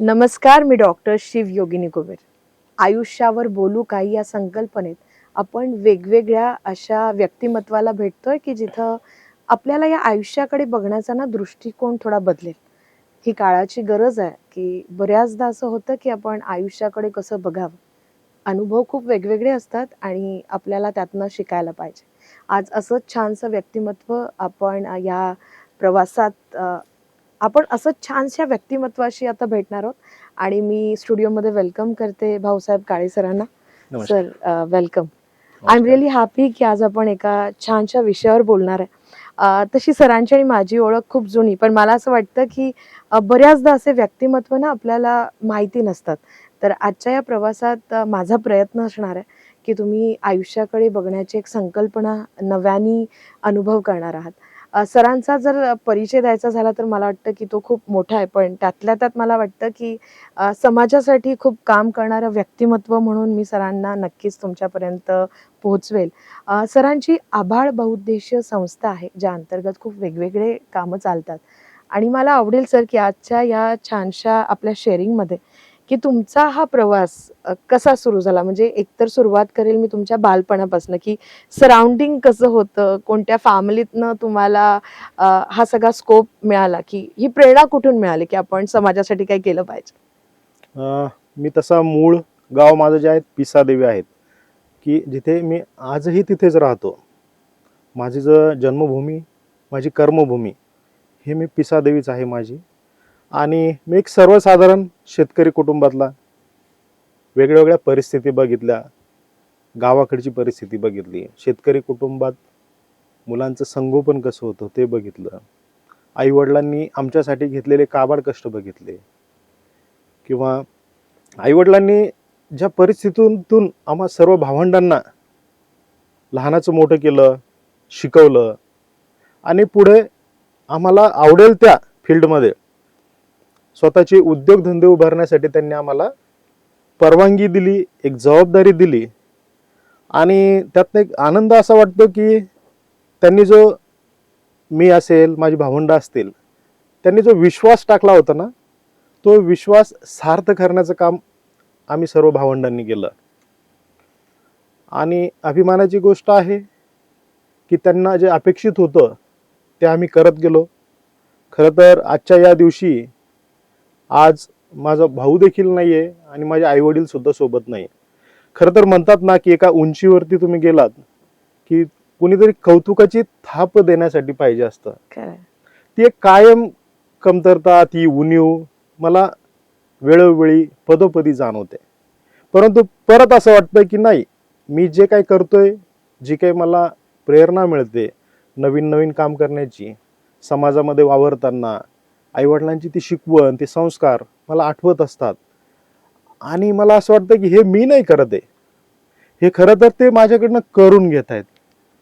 नमस्कार, मी डॉक्टर शिव योगिनी कुबेर. आयुष्यावर बोलू काही या संकल्पनेत आपण वेगवेगळ्या अशा व्यक्तिमत्वाला भेटतोय की जिथं आपल्याला या आयुष्याकडे बघण्याचा ना दृष्टिकोन थोडा बदलेल. ही काळाची गरज आहे की बऱ्याचदा असं होतं की आपण आयुष्याकडे कसं बघावं. अनुभव खूप वेगवेगळे असतात आणि आपल्याला त्यातनं शिकायला पाहिजे. आज असंच छानसं व्यक्तिमत्व आपण या प्रवासात आपण असंच छानशा व्यक्तिमत्वाशी आता भेटणार आहोत आणि मी स्टुडिओमध्ये वेलकम करते भाऊसाहेब काळे सरांना. नमस्कार. Sir welcome. I am really happy की आज आपण एका छानशा विषयावर बोलणार आहे. तशी सरांची आणि माझी ओळख खूप जुनी, पण मला असं वाटतं की बऱ्याचदा असे व्यक्तिमत्व ना आपल्याला माहिती नसतात. तर आजच्या या प्रवासात माझा प्रयत्न असणार आहे की तुम्ही आयुष्याकडे बघण्याची एक संकल्पना नव्याने अनुभव करणार आहात. सरांचा जर परिचय द्यायचा झाला तर मला वाटतं की तो खूप मोठा आहे, पण त्यातल्या त्यात मला वाटतं की समाजासाठी खूप काम करणारं व्यक्तिमत्व म्हणून मी सरांना नक्कीच तुमच्यापर्यंत पोहोचवेल. सरांची आभाळ बहुउद्देशीय संस्था आहे, ज्या अंतर्गत खूप वेगवेगळे कामं चालतात आणि मला आवडेल सर की आजच्या या छानशा आपल्या शेअरिंगमध्ये की तुमचा हा प्रवास कसा सुरू झाला. म्हणजे एकतर सुरुवात करेल मी तुमच्या बालपणापासून की सराउंडिंग कसं होतं, कोणत्या फॅमिलीतनं तुम्हाला हा सगळा स्कोप मिळाला, की ही प्रेरणा कुठून मिळाली की आपण समाजासाठी काही केलं पाहिजे. मी तसा मूळ गाव माझं जे आहे पिसादेवी आहेत, की जिथे मी आजही तिथेच राहतो. माझी जन्मभूमी, माझी कर्मभूमी हे मी पिसादेवीच आहे माझी. आणि मी एक सर्वसाधारण शेतकरी कुटुंबातला, वेगवेगळ्या परिस्थिती बघितल्या, गावाकडची परिस्थिती बघितली, शेतकरी कुटुंबात मुलांचं संगोपन कसं होतं ते बघितलं, आईवडिलांनी आमच्यासाठी घेतलेले काबाड कष्ट बघितले, किंवा आईवडिलांनी ज्या परिस्थितीतून आम्हा सर्व भावंडांना लहानाचं मोठं केलं, शिकवलं आणि पुढे आम्हाला आवडेल त्या फील्डमध्ये स्वतःचे उद्योगधंदे उभारण्यासाठी त्यांनी आम्हाला परवानगी दिली, एक जबाबदारी दिली. आणि त्यातनं एक आनंद असा वाटतो की त्यांनी जो, मी असेल, माझी भावंडं असतील, त्यांनी जो विश्वास टाकला होता ना, तो विश्वास सार्थ करण्याचं काम आम्ही सर्व भावंडांनी केलं. आणि अभिमानाची गोष्ट आहे की त्यांना जे अपेक्षित होतं ते आम्ही करत गेलो. खरं तर आजच्या या दिवशी आज माझा भाऊ देखील नाही आहे आणि माझे आईवडील सुद्धा सोबत नाही. खरं तर म्हणतात ना की एका उंचीवरती तुम्ही गेलात की कुणीतरी कौतुकाची थाप देण्यासाठी पाहिजे असतं. ती एक कायम कमतरता, ती उणीव मला वेळोवेळी पदोपदी जाणवते. परंतु परत असं वाटतं की नाही, मी जे काही करतोय, जी काही मला प्रेरणा मिळते नवीन नवीन काम करण्याची, समाजामध्ये वावरताना आईवडिलांची ती शिकवण, ते संस्कार मला आठवत असतात. आणि मला असं वाटतं की हे मी नाही करत आहे, हे खरं तर ते माझ्याकडनं करून घेत आहेत.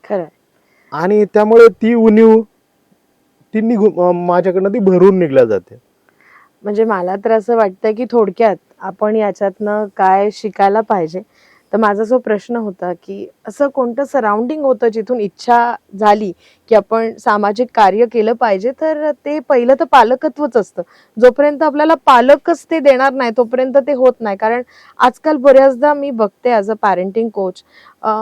खरं. आणि त्यामुळे ती उणीव ती माझ्याकडनं ती भरून निघल्या जाते. म्हणजे मला तर असं वाटतं की थोडक्यात आपण याच्यातनं काय शिकायला पाहिजे. तर माझा जो प्रश्न होता की असं कोणतं सराउंडिंग होतं जिथून इच्छा झाली की आपण सामाजिक कार्य केलं पाहिजे, तर ते पहिलं तर पालकत्वच असतं. जोपर्यंत आपल्याला पालकच ते देणार नाही तोपर्यंत ते होत नाही. कारण आजकाल बऱ्याचदा मी बघते ॲज अ पॅरेंटिंग कोच,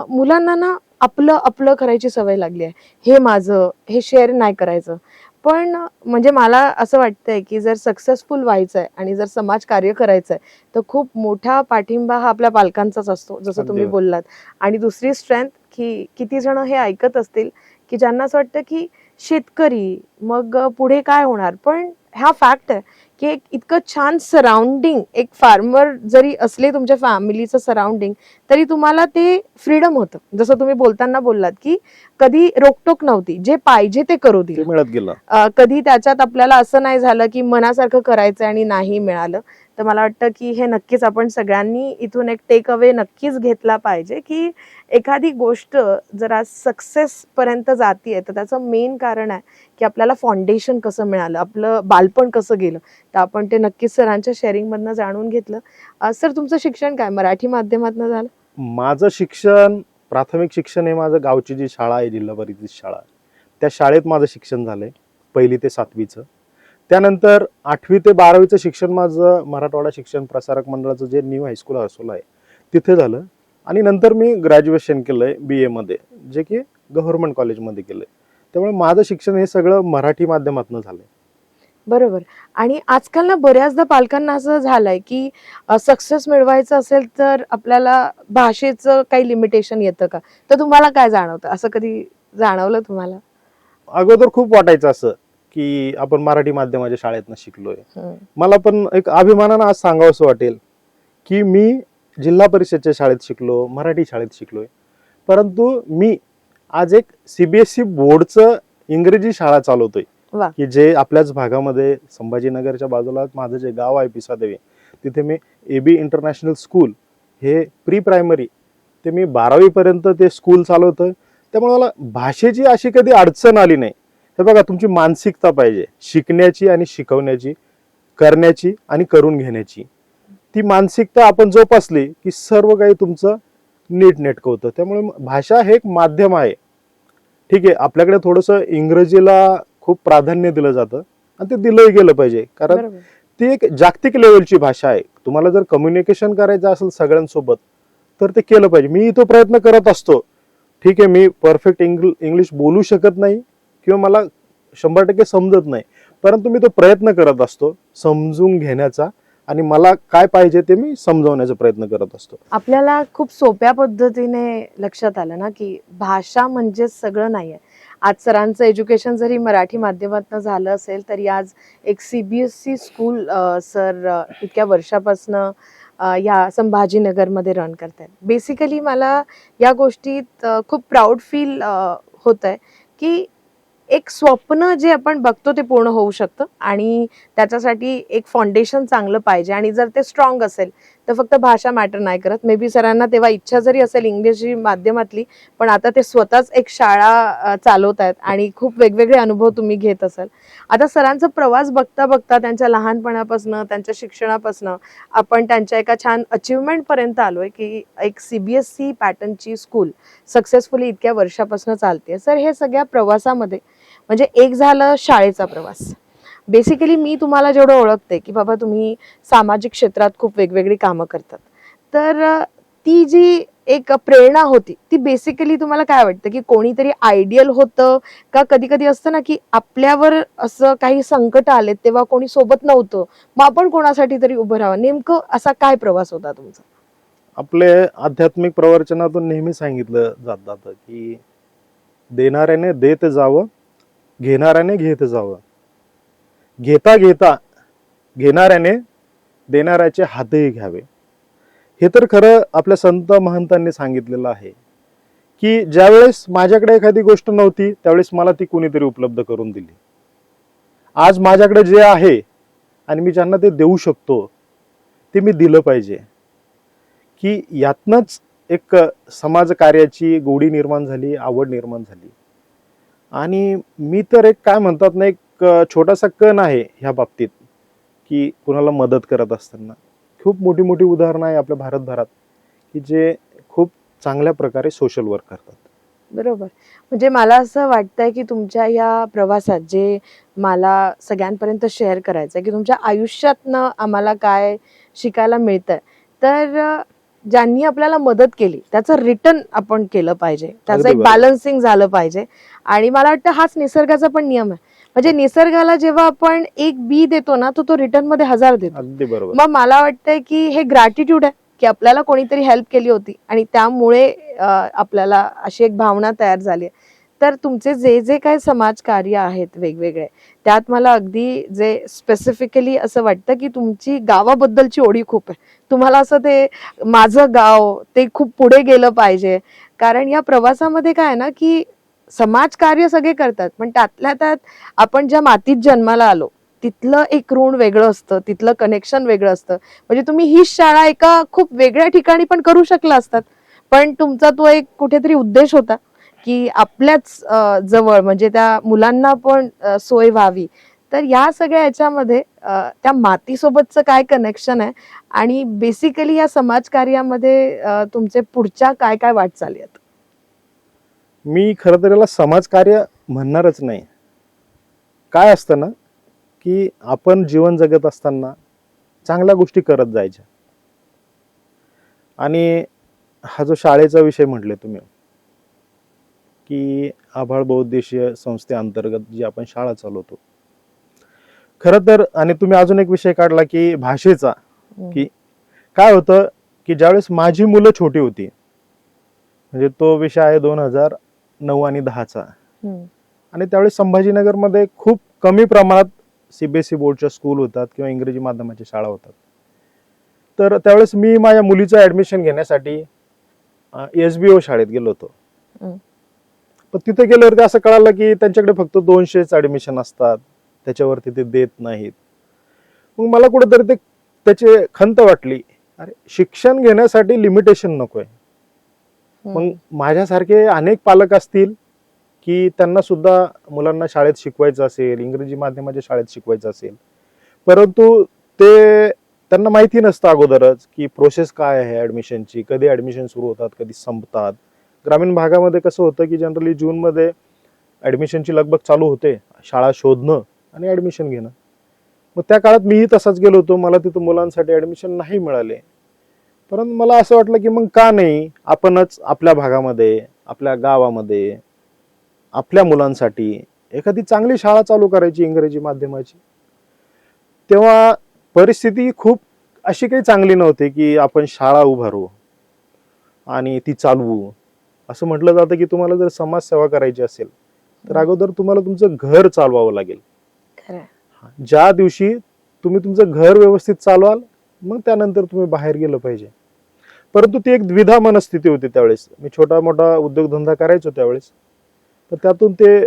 मुलांना ना आपलं आपलं करायची सवय लागली आहे. हे माझं, हे शेअर नाही करायचं. पण म्हणजे मला असं वाटतंय की जर सक्सेसफुल व्हायचं आहे आणि जर समाज कार्य करायचं आहे तर खूप मोठा पाठिंबा हा आपल्या पालकांचाच असतो, जसं तुम्ही बोललात. आणि दुसरी स्ट्रेंथ की किती जण हे ऐकत असतील की ज्यांना असं वाटतं की शेतकरी मग पुढे काय होणार. पण हा फॅक्ट आहे की एक इतकं छान सराउंडिंग, एक फार्मर जरी असले तुमच्या फॅमिलीचं सराउंडिंग, तरी तुम्हाला ते फ्रीडम होतं. जसं तुम्ही बोलताना बोललात की कधी रोकटोक नव्हती, जे पाहिजे ते करू दिलं, मिळत गेलं. कधी त्याच्यात आपल्याला असं नाही झालं की मनासारखं करायचं आणि नाही मिळालं. तर मला वाटतं की हे नक्कीच आपण सगळ्यांनी इथून एक टेक अवे नक्कीच घेतला पाहिजे की एखादी गोष्ट जर आज सक्सेस पर्यंत जातीये तर त्याचं मेन कारण आहे की आपल्याला फाउंडेशन कसं मिळालं, आपलं बालपण कसं गेलं. तर आपण ते नक्कीच सरांच्या शेअरिंग मधनं जाणून घेतलं. सर तुमचं शिक्षण काय मराठी माध्यमातनं झालं? माझं शिक्षण, प्राथमिक शिक्षण हे माझं गावची जी शाळा आहे, जिल्हा परिषद शाळा, त्या शाळेत माझं शिक्षण झालंय 1ली ते 7वीचं. त्यानंतर 8वी ते 12वीचं शिक्षण माझं मराठवाडा शिक्षण प्रसारक मंडळाचं जे न्यू हायस्कूल हर्सोला आहे तिथे झालं. आणि नंतर मी ग्रॅज्युएशन केलंय BA मध्ये, जे की गव्हर्नमेंट कॉलेजमध्ये केलंय. त्यामुळे माझं शिक्षण हे सगळं मराठी माध्यमातून झालंय. बरोबर. आणि आजकाल ना बऱ्याचदा पालकांना असं झालंय की सक्सेस मिळवायचं असेल तर आपल्याला भाषेचं काही लिमिटेशन येतं का? तर तुम्हाला काय जाणवतं? असं कधी जाणवलं तुम्हाला? अगोदर खूप वाटायचं असं की आपण मराठी माध्यमाच्या शाळेतनं शिकलोय. हम्म. मला पण एक अभिमानानं आज सांगावंसं वाटेल की मी जिल्हा परिषदच्या शाळेत शिकलो, मराठी शाळेत शिकलोय. परंतु मी आज एक CBSE बोर्डचं इंग्रजी शाळा चालवतोय, वा. की जे आपल्याच भागामध्ये संभाजीनगरच्या बाजूला माझं जे गाव आहे पिसादेवी, तिथे मी AB इंटरनॅशनल स्कूल हे प्री प्रायमरी ते मी 12वी पर्यंत ते स्कूल चालवतोय. त्यामुळे मला भाषेची अशी कधी अडचण आली नाही. हे बघा, तुमची मानसिकता पाहिजे शिकण्याची आणि शिकवण्याची, करण्याची आणि करून घेण्याची. ती मानसिकता आपण जोपासली की सर्व काही तुमचं नीटनेटकं होतं. त्यामुळे भाषा हे एक माध्यम आहे. ठीक आहे, आपल्याकडे थोडंसं इंग्रजीला खूप प्राधान्य दिलं जातं आणि ते दिलंही गेलं पाहिजे, कारण बरोबर. ती एक जागतिक लेवलची भाषा आहे. तुम्हाला जर कम्युनिकेशन करायचं असेल सगळ्यांसोबत तर ते केलं पाहिजे. मी तो प्रयत्न करत असतो. ठीक आहे, मी परफेक्ट इंग्लिश बोलू शकत नाही किंवा मला 100% समजत नाही, परंतु मी तो प्रयत्न करत असतो समजून घेण्याचा आणि मला काय पाहिजे ते मी समजावण्याचा प्रयत्न करत असतो. आपल्याला खूप सोप्या पद्धतीने लक्षात आलं ना की भाषा म्हणजे सगळं नाहीये. आज सरांचं एज्युकेशन जरी मराठी माध्यमातून झालं असेल तरी आज एक CBSE स्कूल सर इतक्या वर्षापासनं या संभाजीनगरमध्ये रन करतायत. बेसिकली मला या गोष्टीत खूप प्राऊड फील होत आहे की एक स्वप्न जे आपण बघतो ते पूर्ण होऊ शकतं आणि त्याच्यासाठी एक फाउंडेशन चांगलं पाहिजे. आणि जर ते स्ट्रॉंग असेल तर फक्त भाषा मॅटर नाही करत. मे बी सरांना तेव्हा इच्छा जरी असेल इंग्रजी माध्यमातली, पण आता ते स्वतःच एक शाळा चालवत आहेत आणि खूप वेगवेगळे अनुभव तुम्ही घेत असाल. आता सरांचा प्रवास बघता बघता त्यांच्या लहानपणापासून त्यांच्या शिक्षणापासून आपण त्यांच्या एका छान अचिव्हमेंट पर्यंत आलोय की एक CBSE पॅटर्नची स्कूल सक्सेसफुली इतक्या वर्षापासून चालते. सर, हे सगळ्या प्रवासामध्ये म्हणजे एक झालं शाळेचा प्रवास. बेसिकली मी तुम्हाला जेवढं ओळखते की बाबा तुम्ही सामाजिक क्षेत्रात खूप वेगवेगळी कामं करतात, तर ती जी एक प्रेरणा होती ती बेसिकली तुम्हाला काय वाटतं की कोणीतरी आयडियल होतं का? कधी कधी असतं ना की आपल्यावर असं काही संकट आले तेव्हा कोणी सोबत नव्हतं, मग आपण कोणासाठी तरी उभं राहावं. नेमकं असा काय प्रवास होता तुमचा? आपले आध्यात्मिक प्रवचनातून नेहमी सांगितलं जातं की देणाऱ्याने देत जावं, घेणाऱ्याने घेत जावं, घेता घेता घेणाऱ्याने देणाऱ्याचे हातही घ्यावे. हे तर खरं आपल्या संत महंतांनी सांगितलेलं आहे की ज्यावेळेस माझ्याकडे एखादी गोष्ट नव्हती त्यावेळेस मला ती कोणीतरी उपलब्ध करून दिली. आज माझ्याकडे जे आहे आणि मी ज्यांना ते देऊ शकतो ते मी दिलं पाहिजे, की यातनंच एक समाज कार्याची गोडी निर्माण झाली, आवड निर्माण झाली. आणि मी तर एक काय म्हणतात ना, एक छोटासा कण आहे ह्या बाबतीत, की कुणाला मदत करत असताना. खूप मोठी मोठी उदाहरणं आहे आपल्या भारतभरात की जे खूप चांगल्या प्रकारे सोशल वर्क करतात. बरोबर. म्हणजे मला असं वाटतंय की तुमच्या या प्रवासात जे मला सगळ्यांपर्यंत शेअर करायचं आहे की तुमच्या आयुष्यातनं आम्हाला काय शिकायला मिळतंय, तर ज्यांनी आपल्याला मदत केली त्याचं रिटर्न आपण केलं पाहिजे, त्याचं अगदी एक बरोबर. बॅलन्सिंग झालं पाहिजे. आणि मला वाटतं हाच निसर्गाचा पण नियम आहे. म्हणजे निसर्गाला जेव्हा आपण एक बी देतो ना, तो रिटर्न मध्ये 1000 देतो. अगदी बरोबर. मग मला वाटतंय की हे ग्रॅटिट्यूड आहे की आपल्याला कोणीतरी हेल्प केली होती आणि त्यामुळे आपल्याला अशी एक भावना तयार झाली. तर तुमचे जे जे काही समाजकार्य आहेत वेगवेगळे, त्यात मला अगदी जे स्पेसिफिकली असं वाटतं की तुमची गावाबद्दलची ओढी खूप आहे. तुम्हाला असं ते माझं गाव ते खूप पुढे गेलं पाहिजे. कारण या प्रवासामध्ये काय आहे ना की समाजकार्य सगळे करतात, पण त्यातल्या त्यात आपण ज्या मातीत जन्माला आलो तिथलं एक ऋण वेगळं असतं, तिथलं कनेक्शन वेगळं असतं. म्हणजे तुम्ही ही शाळा एका खूप वेगळ्या ठिकाणी पण करू शकला असतात, पण तुमचा तो एक कुठेतरी उद्देश होता की आपल्याच जवळ म्हणजे त्या मुलांना पण सोय व्हावी. तर या सगळ्या याच्यामध्ये त्या मातीसोबतचं काय कनेक्शन आहे आणि बेसिकली या समाजकार्यामध्ये तुमचे पुढच्या काय काय वाटचाली आहेत? मी खरं तर याला समाजकार्य म्हणणारच नाही. काय असतं ना की आपण जीवन जगत असताना चांगल्या गोष्टी करत जायच्या. आणि हा जो शाळेचा विषय म्हटले तुम्ही, की आभाळ बहुउद्देशीय संस्थेअंतर्गत जी आपण शाळा चालवतो, खरं तर, आणि तुम्ही अजून एक विषय काढला की भाषेचा, की काय होतं की ज्यावेळेस माझी मुलं छोटी होती, म्हणजे तो विषय आहे 2009 आणि 10चा, आणि त्यावेळेस संभाजीनगरमध्ये खूप कमी प्रमाणात सीबीएसई बोर्डच्या स्कूल होतात किंवा इंग्रजी माध्यमाच्या शाळा होतात. तर त्यावेळेस मी माझ्या मुलीचं ऍडमिशन घेण्यासाठी SBO शाळेत गेलो होतो. पण तिथे गेल्यावरती असं कळालं की त्यांच्याकडे फक्त 200च ऍडमिशन असतात, त्याच्यावरती ते देत नाहीत. मग मला कुठेतरी ते त्याची खंत वाटली, अरे शिक्षण घेण्यासाठी लिमिटेशन नकोय. मग माझ्यासारखे अनेक पालक असतील की त्यांना सुद्धा मुलांना शाळेत शिकवायचं असेल, इंग्रजी माध्यमाच्या शाळेत शिकवायचं असेल, परंतु ते त्यांना माहिती नसतं अगोदरच की प्रोसेस काय आहे ऍडमिशनची, कधी ऍडमिशन सुरू होतात, कधी संपतात. ग्रामीण भागामध्ये कसं होतं की जनरली जूनमध्ये ऍडमिशनची लगबग चालू होते, शाळा शोधणं आणि ऍडमिशन घेणं. मग त्या काळात मीही तसाच गेलो होतो, मला तिथं मुलांसाठी ऍडमिशन नाही मिळाले. परंतु मला असं वाटलं की मग का नाही आपणच आपल्या भागामध्ये, आपल्या गावामध्ये आपल्या मुलांसाठी एखादी चांगली शाळा चालू करायची इंग्रजी माध्यमाची. तेव्हा परिस्थिती खूप अशी काही चांगली नव्हती की आपण शाळा उभारू आणि ती चालवू. असं म्हटलं जातं की तुम्हाला जर समाजसेवा करायची असेल तर अगोदर तुम्हाला तुमचं घर चालवावं लागेल. ज्या दिवशी तुम्ही तुमचं घर व्यवस्थित चालवाल मग त्यानंतर तुम्ही बाहेर गेलं पाहिजे. परंतु ती एक द्विधा मनस्थिती होती त्यावेळेस. मी छोटा मोठा उद्योगधंदा करायचो त्यावेळेस, तर त्यातून ते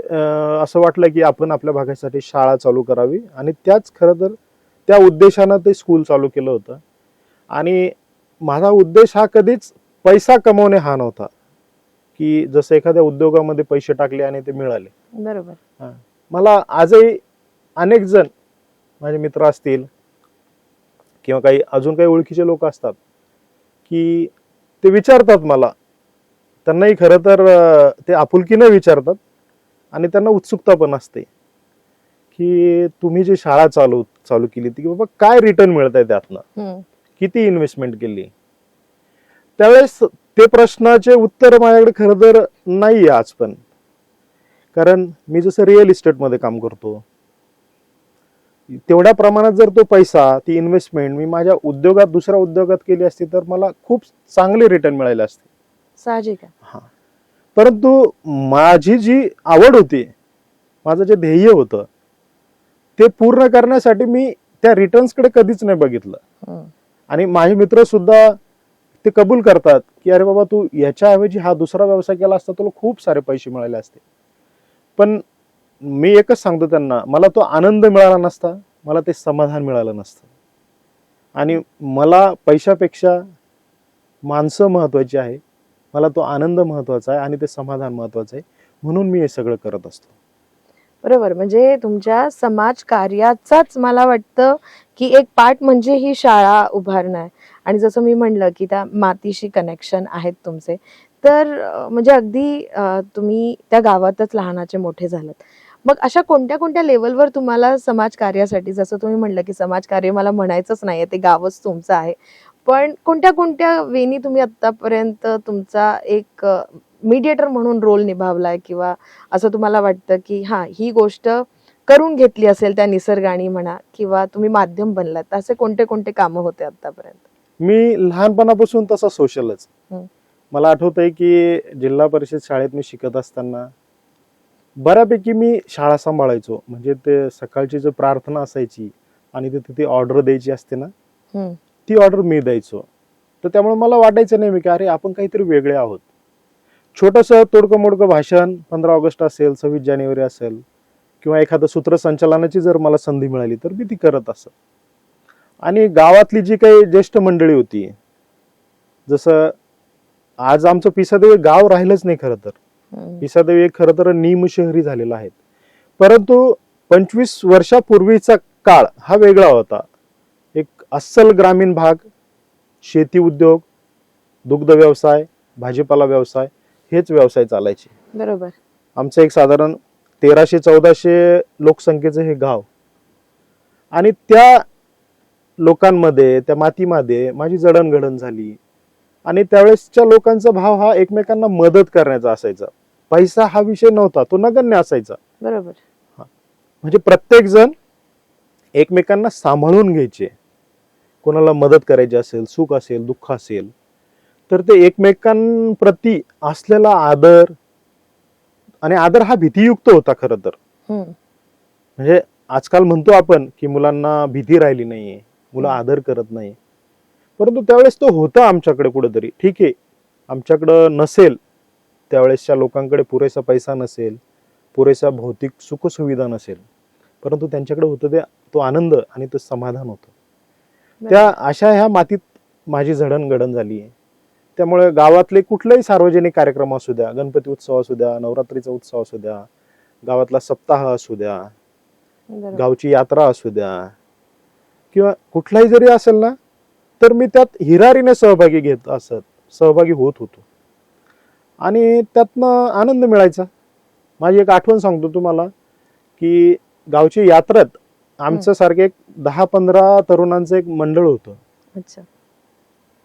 असं वाटलं की आपण आपल्या भागासाठी शाळा चालू करावी, आणि त्याच खरं तर त्या उद्देशानं ते स्कूल चालू केलं होतं. आणि माझा उद्देश हा कधीच पैसा कमवणे हा नव्हता, की जसं एखाद्या उद्योगामध्ये पैसे टाकले आणि ते मिळाले. बरोबर. मला आजही अनेक जण माझे मित्र असतील किंवा काही अजून काही ओळखीचे लोक असतात की ते विचारतात मला, त्यांनाही खरं तर ते आपुलकीने विचारतात आणि त्यांना उत्सुकता पण असते की तुम्ही जी शाळा चालू केली ती बाबा काय रिटर्न मिळत आहे त्यातनं, किती इन्व्हेस्टमेंट केली. त्यावेळेस ते प्रश्नाचे उत्तर माझ्याकडे खरं तर नाहीये आज पण. कारण मी जसं रिअल इस्टेटमध्ये काम करतो, तेवढ्या प्रमाणात जर तो पैसा, ती इन्व्हेस्टमेंट मी माझ्या उद्योगात, दुसऱ्या उद्योगात केली असती तर मला खूप चांगले रिटर्न मिळाले असते. साहजिक आहे. हा, परंतु माझी जी आवड होती, माझं जे ध्येय होतं ते पूर्ण करण्यासाठी मी त्या रिटर्न्स कडे कधीच नाही बघितलं. आणि माझे मित्र सुद्धा ते कबूल करतात की अरे बाबा तू याच्याऐवजी हा दुसरा व्यवसाय केला असता तुला खूप सारे पैसे मिळाले असते. पण मी एकच सांगतो त्यांना, मला तो आनंद मिळाला नसता, मला ते समाधान मिळालं नसतं. आणि मला पैशापेक्षा माणसं महत्वाची आहे, मला तो आनंद महत्वाचा आहे आणि ते समाधान महत्वाचं आहे, म्हणून मी हे सगळं करत असतो. बरोबर. म्हणजे तुमच्या समाज कार्याचाच मला वाटतं की एक पार्ट म्हणजे ही शाळा उभारणं आहे. आणि जसं मी म्हणलं की त्या मातीशी कनेक्शन आहेत तुमचे, तर म्हणजे अगदी तुम्ही त्या गावातच लहानाचे मोठे झालात. मग अशा कोणत्या कोणत्या लेवलवर तुम्हाला समाज कार्यासाठी, जसं तुम्ही म्हणलं की समाज कार्य मला म्हणायचंच नाहीये, ते गावच तुमचं आहे, पण कोणत्या कोणत्या वेनी तुम्ही आतापर्यंत तुमचा एक मीडिएटर म्हणून रोल निभावलाय, किंवा असं तुम्हाला वाटतं की हा ही गोष्ट करून घेतली असेल त्या निसर्गाने म्हणा, किंवा तुम्ही माध्यम बनलात, असे कोणते कोणते कामं होते आतापर्यंत? मी लहानपणापासून तसा सोशलच. मला आठवतंय की जिल्हा परिषद शाळेत मी शिकत असताना बऱ्यापैकी मी शाळा सांभाळायचो. म्हणजे ते सकाळची जो प्रार्थना असायची आणि तिथे ती ऑर्डर द्यायची असते ना, ती ऑर्डर मी द्यायचो. तर त्यामुळे मला वाटायचं नेहमी की अरे आपण काहीतरी वेगळे आहोत. छोटस तोडकं मोडकं भाषण 15 ऑगस्ट असेल, 26 जानेवारी असेल, किंवा एखादं सूत्रसंचालनाची जर मला संधी मिळाली तर मी ती करत असत. आणि गावातली जी काही ज्येष्ठ मंडळी होती, जसं आज आमचं पिसादेवी गाव राहिलंच नाही खरं तर. पिसादेवी एक खरं तर निमशहरी झालेला आहे. परंतु 25 वर्षापूर्वीचा काळ हा वेगळा होता. एक अस्सल ग्रामीण भाग, शेती उद्योग, दुग्ध व्यवसाय, भाजीपाला व्यवसाय, हेच व्यवसाय चालायचे. बरोबर. आमचं एक साधारण 1300-1400 लोकसंख्येचं हे गाव. आणि त्या लोकांमध्ये, त्या मातीमध्ये माझी जडणघडण झाली. आणि त्यावेळेसच्या लोकांचा भाव हा एकमेकांना मदत करण्याचा असायचा. पैसा हा विषय नव्हता, तो नगण्य असायचा. बरोबर. म्हणजे प्रत्येक जण एकमेकांना सांभाळून घ्यायचे. कोणाला मदत करायची असेल, सुख असेल, दुःख असेल, तर ते एकमेकांप्रती असलेला आदर, आणि आदर हा भीतीयुक्त होता खरं तर. म्हणजे आजकाल म्हणतो आपण की मुलांना भीती राहिली नाहीये, मुलं आदर करत नाही, परंतु त्यावेळेस तो होता आमच्याकडे कुठेतरी. ठीक आहे, आमच्याकडं नसेल, त्यावेळेसच्या लोकांकडे पुरेसा पैसा नसेल, पुरेसा भौतिक सुखसुविधा नसेल, परंतु त्यांच्याकडे होतं तो आनंद आणि तो समाधान होतं. त्या अशा ह्या मातीत माझी जडणघडण झाली आहे. त्यामुळे गावातले कुठलेही सार्वजनिक कार्यक्रम असू द्या, गणपती उत्सव असू द्या, नवरात्रीचा उत्सव असू द्या, गावातला सप्ताह असू द्या, गावची यात्रा असू द्या, किंवा कुठलाही जरी असेल ना, तर मी त्यात हिरारीने सहभागी होत होतो आणि त्यातनं आनंद मिळायचा. माझी एक आठवण सांगतो तुम्हाला की गावची यात्रेत आमचं सारखे एक 10-15 तरुणांचं एक मंडळ होतं. अच्छा.